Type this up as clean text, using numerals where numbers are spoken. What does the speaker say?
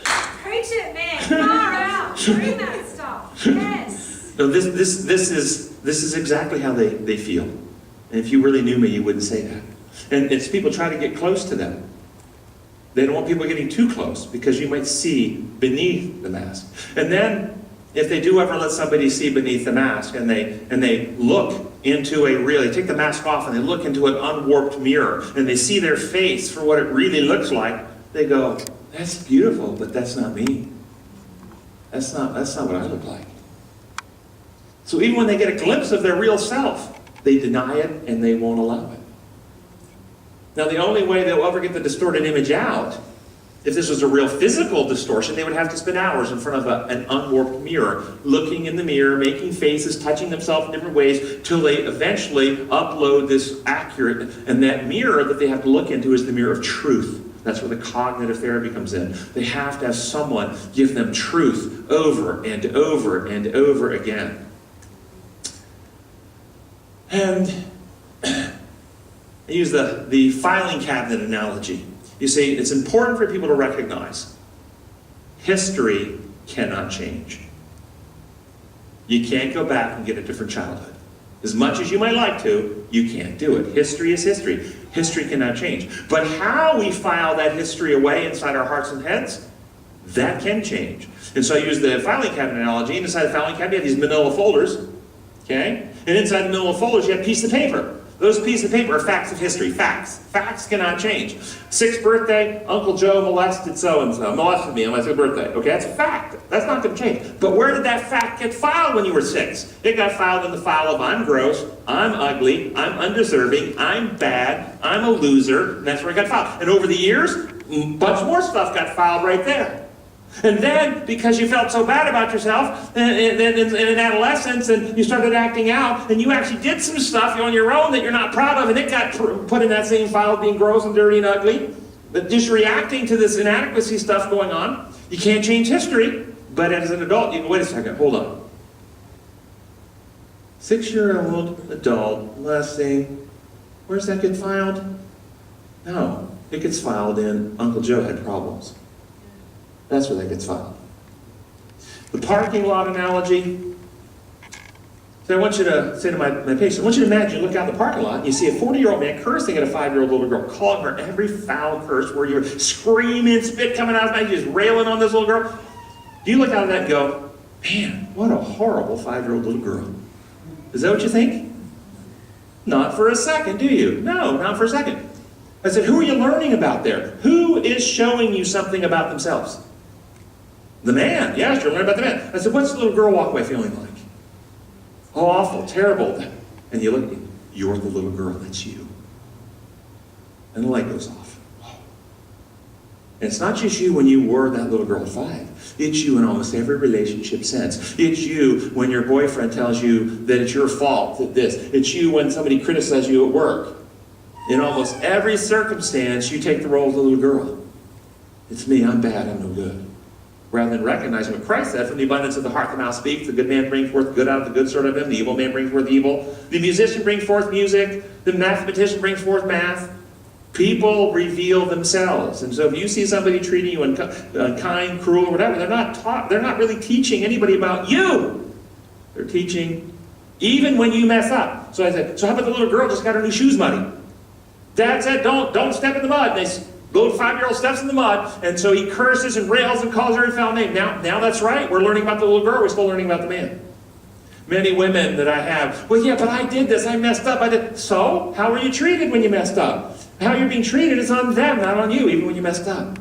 Preach it, man. Far out. Bring that stuff. Yes. No, this is exactly how they feel. And if you really knew me, you wouldn't say that. And it's people try to get close to them. They don't want people getting too close because you might see beneath the mask. And then, if they do ever let somebody see beneath the mask and they look into they take the mask off and they look into an unwarped mirror and they see their face for what it really looks like, they go, that's beautiful, but that's not me. That's not what I look like. So even when they get a glimpse of their real self, they deny it and they won't allow it. Now the only way they'll ever get the distorted image out, if this was a real physical distortion, they would have to spend hours in front of an unwarped mirror, looking in the mirror, making faces, touching themselves in different ways, till they eventually upload this accurate, and that mirror that they have to look into is the mirror of truth. That's where the cognitive therapy comes in. They have to have someone give them truth over and over and over again. And I use the filing cabinet analogy. You see, it's important for people to recognize history cannot change. You can't go back and get a different childhood. As much as you might like to, you can't do it. History is history. History cannot change. But how we file that history away inside our hearts and heads, that can change. And so I use the filing cabinet analogy. And inside the filing cabinet, you have these manila folders. Okay? And inside the manila folders, you have pieces of paper. Those pieces of paper are facts of history. Facts. Facts cannot change. 6th birthday, Uncle Joe molested so-and-so. Molested me on my 6th birthday. Okay, that's a fact. That's not going to change. But where did that fact get filed when you were 6? It got filed in the file of I'm gross, I'm ugly, I'm undeserving, I'm bad, I'm a loser. And that's where it got filed. And over the years, a bunch more stuff got filed right there. And then, because you felt so bad about yourself in adolescence, and you started acting out, and you actually did some stuff on your own that you're not proud of, and it got put in that same file of being gross and dirty and ugly, but just reacting to this inadequacy stuff going on. You can't change history, but as an adult, you go, wait a second, hold on. 6-year-old adult molesting, where's that get filed? No, it gets filed in Uncle Joe had problems. That's where that gets filed. The parking lot analogy. So I want you to say to my patient, I want you to imagine, you look out in the parking lot, and you see a 40-year-old man cursing at a 5-year-old little girl, calling her every foul curse, where you're screaming, spit coming out of his mouth, just railing on this little girl. Do you look out at that and go, man, what a horrible 5-year-old little girl? Is that what you think? Not for a second, do you? No, not for a second. I said, who are you learning about there? Who is showing you something about themselves? The man. Yes, you're learning about the man. I said, what's the little girl walk away feeling like? Oh, awful, terrible. And you look, you're the little girl, that's you. And the light goes off. And it's not just you when you were that little girl at 5. It's you in almost every relationship since. It's you when your boyfriend tells you that it's your fault that this. It's you when somebody criticizes you at work. In almost every circumstance, you take the role of the little girl. It's me, I'm bad, I'm no good. Rather than recognizing what Christ said, from the abundance of the heart the mouth speaks, the good man brings forth good out of the good sort of him, the evil man brings forth evil. The musician brings forth music, the mathematician brings forth math. People reveal themselves. And so if you see somebody treating you unkind, cruel, or whatever, they're not really teaching anybody about you. They're teaching even when you mess up. So I said, so how about the little girl just got her new shoes muddy? Dad said, don't step in the mud. And little 5-year-old steps in the mud, and so he curses and rails and calls her a foul name. Now that's right. We're learning about the little girl. We're still learning about the man. Many women that I have, well, yeah, but I did this. I messed up. I did. So, how were you treated when you messed up? How you're being treated is on them, not on you, even when you messed up.